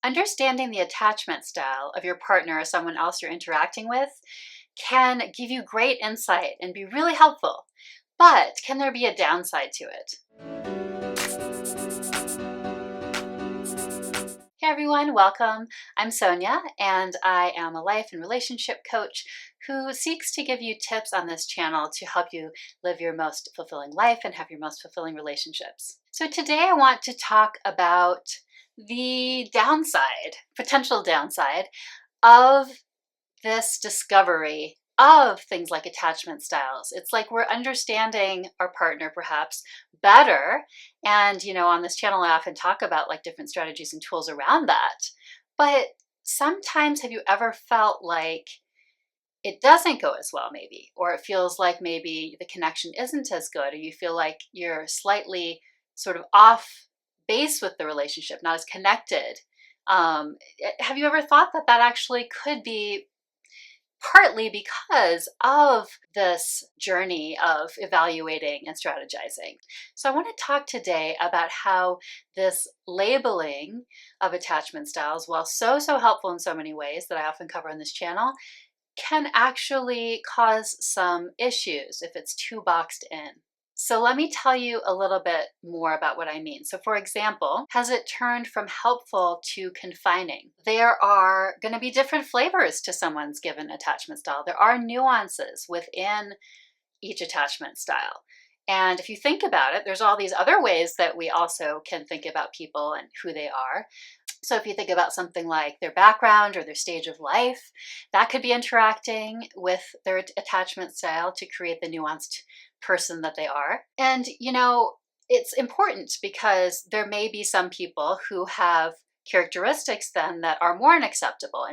Understanding the attachment style of your partner or someone else you're interacting with can give you great insight and be really helpful. But can there be a downside to it? Hey everyone, welcome. I'm Sonia, and I am a life and relationship coach who seeks to give you tips on this channel to help you live your most fulfilling life and have your most fulfilling relationships. So today I want to talk about the downside, potential downside of this discovery of things like attachment styles. It's like we're understanding our partner perhaps better. And, on this channel, I often talk about like different strategies and tools around that. But sometimes have you ever felt like it doesn't go as well maybe, or it feels like maybe the connection isn't as good, or you feel like you're slightly sort of off base with the relationship, not as connected? Have you ever thought that that actually could be partly because of this journey of evaluating and strategizing? So I want to talk today about how this labeling of attachment styles, while so helpful in so many ways that I often cover on this channel, can actually cause some issues if it's too boxed in. So let me tell you a little bit more about what I mean. So for example, has it turned from helpful to confining? There are going to be different flavors to someone's given attachment style. There are nuances within each attachment style. And if you think about it, there's all these other ways that we also can think about people and who they are. So if you think about something like their background or their stage of life, that could be interacting with their attachment style to create the nuanced person that they are. And, it's important because there may be some people who have characteristics then that are more unacceptable,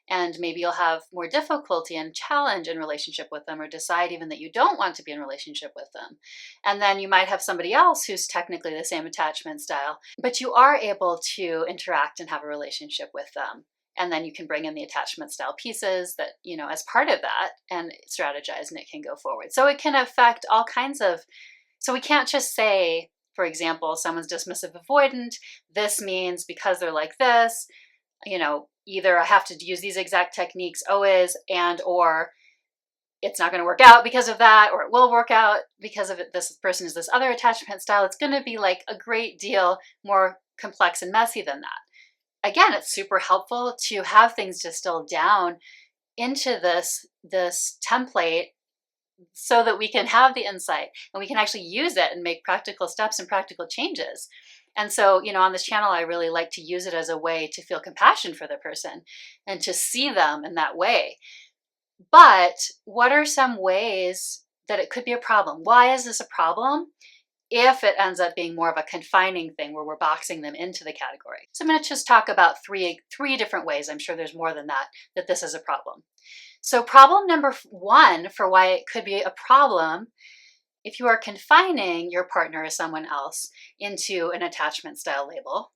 and maybe you'll have more difficulty and challenge in relationship with them, or decide even that you don't want to be in relationship with them. And then you might have somebody else who's technically the same attachment style, but you are able to interact and have a relationship with them. And then you can bring in the attachment style pieces that, as part of that and strategize, and it can go forward. So it can affect all kinds of, so we can't just say, for example, someone's dismissive avoidant. This means because they're like this, either I have to use these exact techniques always, and or it's not going to work out because of that, or it will work out because of it. This person is this other attachment style. It's going to be like a great deal more complex and messy than that. Again, it's super helpful to have things distilled down into this template so that we can have the insight and we can actually use it and make practical steps and practical changes. And so, on this channel, I really like to use it as a way to feel compassion for the person and to see them in that way. But what are some ways that it could be a problem? Why is this a problem if it ends up being more of a confining thing where we're boxing them into the category? So I'm going to just talk about three different ways. I'm sure there's more than that this is a problem. So problem number one for why it could be a problem if you are confining your partner or someone else into an attachment style label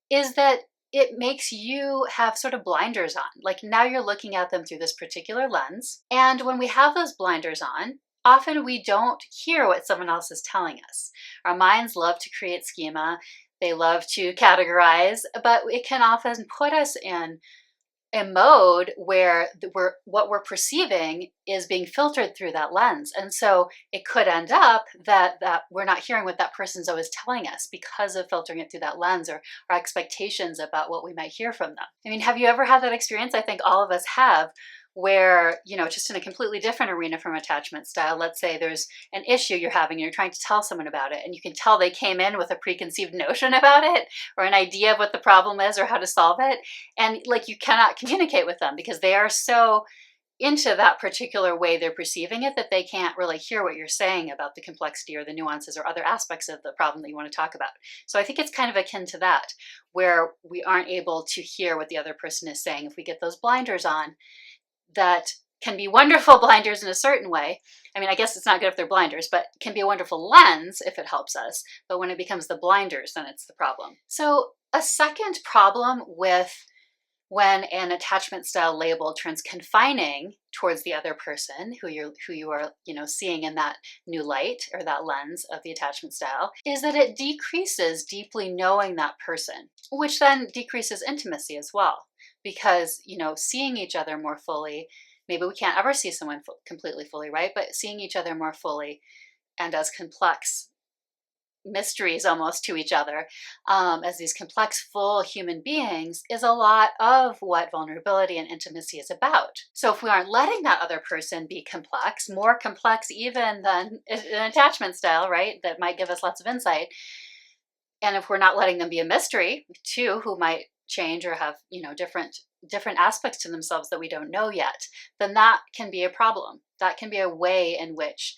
is that it makes you have sort of blinders on. Like now you're looking at them through this particular lens. And when we have those blinders on, often we don't hear what someone else is telling us. Our minds love to create schema. They love to categorize, but it can often put us in a mode where what we're perceiving is being filtered through that lens. And so it could end up that we're not hearing what that person's always telling us because of filtering it through that lens, or our expectations about what we might hear from them. I mean, have you ever had that experience? I think all of us have, where, just in a completely different arena from attachment style. Let's say there's an issue you're having and you're trying to tell someone about it, and you can tell they came in with a preconceived notion about it or an idea of what the problem is or how to solve it. And like you cannot communicate with them because they are so into that particular way they're perceiving it that they can't really hear what you're saying about the complexity or the nuances or other aspects of the problem that you want to talk about. So I think it's kind of akin to that, where we aren't able to hear what the other person is saying. If we get those blinders on, that can be wonderful blinders in a certain way. I mean, I guess it's not good if they're blinders, but can be a wonderful lens if it helps us. But when it becomes the blinders, then it's the problem. So a second problem with when an attachment style label turns confining towards the other person who you are seeing in that new light or that lens of the attachment style, is that it decreases deeply knowing that person, which then decreases intimacy as well. Because seeing each other more fully, maybe we can't ever see someone completely fully, right? But seeing each other more fully and as complex mysteries almost to each other, as these complex, full human beings, is a lot of what vulnerability and intimacy is about. So if we aren't letting that other person be complex, more complex even than an attachment style, right, that might give us lots of insight, and if we're not letting them be a mystery too, who might change or have different aspects to themselves that we don't know yet, then that can be a problem. That can be a way in which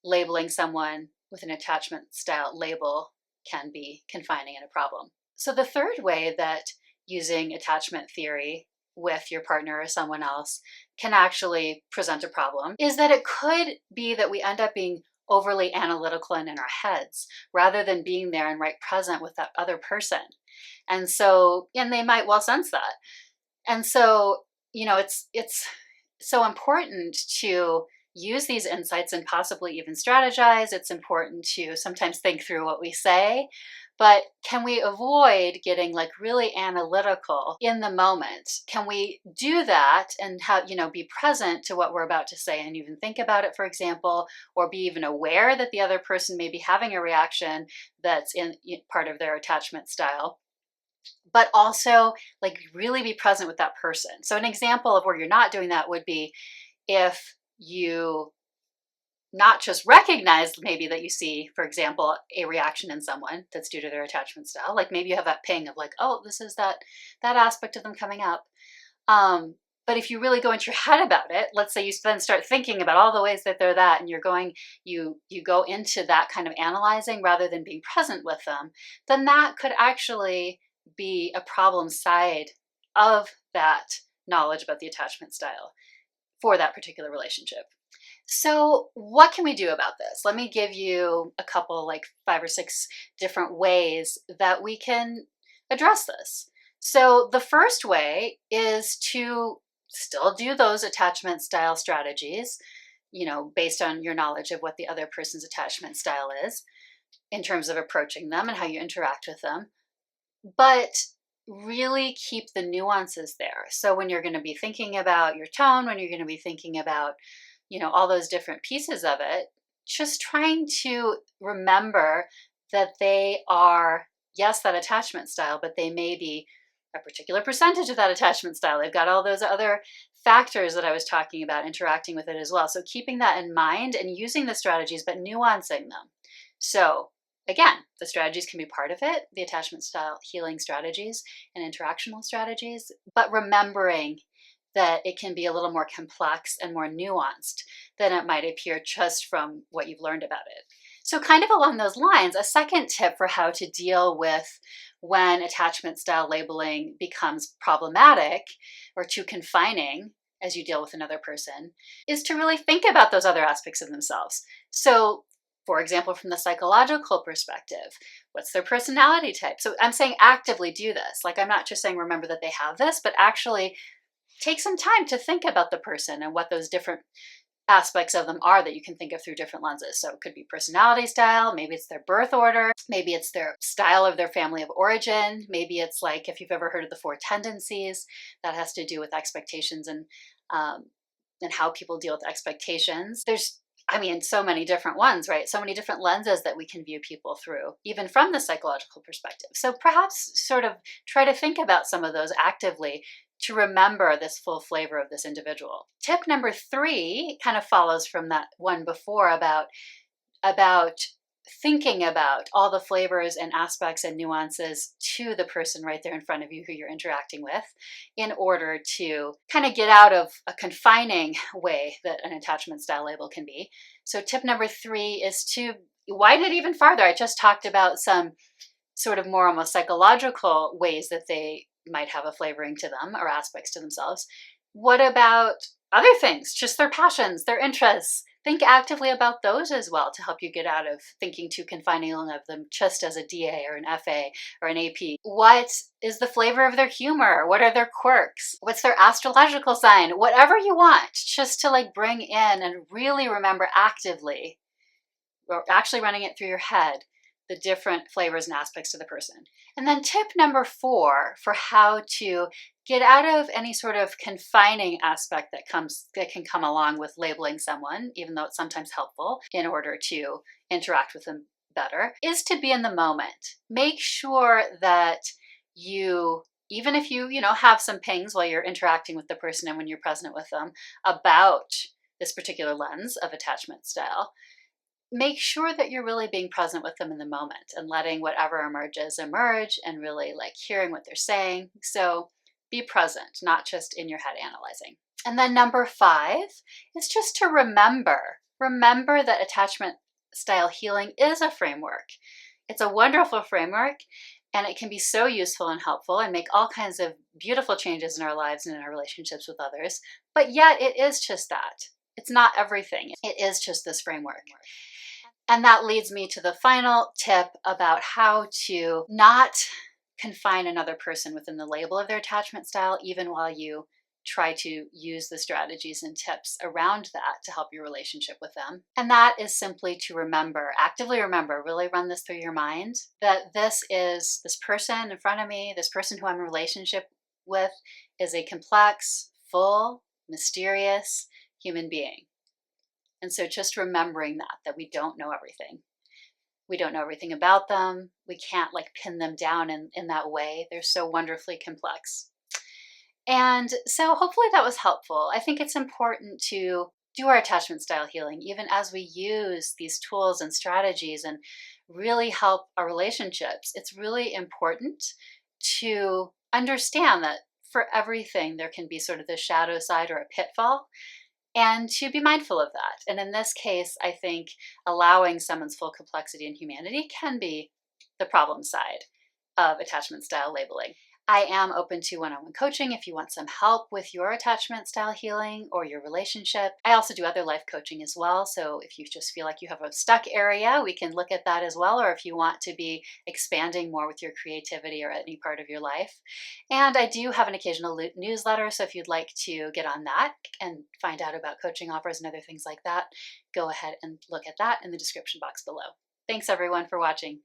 labeling someone with an attachment style label can be confining and a problem. So the third way that using attachment theory with your partner or someone else can actually present a problem is that it could be that we end up being overly analytical and in our heads rather than being there and right present with that other person. And they might well sense that. And so, it's so important to use these insights and possibly even strategize. It's important to sometimes think through what we say, but can we avoid getting really analytical in the moment? Can we do that and be present to what we're about to say and even think about it, for example, or be even aware that the other person may be having a reaction that's in part of their attachment style, but also really be present with that person. So an example of where you're not doing that would be if you not just recognize maybe that you see, for example, a reaction in someone that's due to their attachment style. Maybe you have that ping of oh, this is that aspect of them coming up. But if you really go into your head about it, let's say you then start thinking about all the ways that they're that, and you go into that kind of analyzing rather than being present with them, then that could actually be a problem side of that knowledge about the attachment style for that particular relationship. So what can we do about this? Let me give you a couple, 5 or 6 different ways that we can address this. So the first way is to still do those attachment style strategies, based on your knowledge of what the other person's attachment style is in terms of approaching them and how you interact with them, but really keep the nuances there. So when you're going to be thinking about your tone, when you're going to be thinking about, all those different pieces of it, just trying to remember that they are, yes, that attachment style, but they may be a particular percentage of that attachment style. They've got all those other factors that I was talking about interacting with it as well. So keeping that in mind and using the strategies, but nuancing them. So again, the strategies can be part of it, the attachment style healing strategies and interactional strategies, but remembering that it can be a little more complex and more nuanced than it might appear just from what you've learned about it. So kind of along those lines, a second tip for how to deal with when attachment style labeling becomes problematic or too confining as you deal with another person is to really think about those other aspects of themselves. So for example, from the psychological perspective, what's their personality type? So I'm saying actively do this. I'm not just saying remember that they have this, but actually take some time to think about the person and what those different aspects of them are that you can think of through different lenses. So it could be personality style, maybe it's their birth order, maybe it's their style of their family of origin, maybe it's if you've ever heard of the 4 tendencies, that has to do with expectations and how people deal with expectations. There's so many different ones, right? So many different lenses that we can view people through, even from the psychological perspective. So perhaps sort of try to think about some of those actively to remember this full flavor of this individual. Tip number 3 kind of follows from that one before about thinking about all the flavors and aspects and nuances to the person right there in front of you who you're interacting with in order to kind of get out of a confining way that an attachment style label can be. So tip number 3 is to widen it even farther. I just talked about some sort of more almost psychological ways that they might have a flavoring to them or aspects to themselves. What about other things? Just their passions, their interests, think actively about those as well to help you get out of thinking too confining of them just as a DA or an FA or an AP. What is the flavor of their humor? What are their quirks? What's their astrological sign? Whatever you want, just to like bring in and really remember actively, or actually running it through your head, the different flavors and aspects to the person. And then tip number 4 for how to get out of any sort of confining aspect that can come along with labeling someone, even though it's sometimes helpful in order to interact with them better, is to be in the moment. Make sure that you, even if you have some pings while you're interacting with the person and when you're present with them about this particular lens of attachment style, make sure that you're really being present with them in the moment and letting whatever emerges emerge and really like hearing what they're saying. So be present, not just in your head analyzing. And then number 5 is just to remember that attachment style healing is a framework. It's a wonderful framework, and it can be so useful and helpful and make all kinds of beautiful changes in our lives and in our relationships with others. But yet it is just that. It's not everything. It is just this framework. And that leads me to the final tip about how to not confine another person within the label of their attachment style, even while you try to use the strategies and tips around that to help your relationship with them. And that is simply to remember, actively remember, really run this through your mind, that this person in front of me, this person who I'm in a relationship with, is a complex, full, mysterious human being. And so just remembering that we don't know everything. We don't know everything about them. We can't like pin them down in that way. They're so wonderfully complex. And so hopefully that was helpful. I think it's important to do our attachment style healing, even as we use these tools and strategies and really help our relationships. It's really important to understand that for everything, there can be sort of the shadow side or a pitfall, and to be mindful of that. And in this case, I think allowing someone's full complexity and humanity can be the problem side of attachment style labeling. I am open to one-on-one coaching if you want some help with your attachment style healing or your relationship. I also do other life coaching as well. So if you just feel like you have a stuck area, we can look at that as well. Or if you want to be expanding more with your creativity or any part of your life. And I do have an occasional newsletter. So if you'd like to get on that and find out about coaching offers and other things like that, go ahead and look at that in the description box below. Thanks everyone for watching.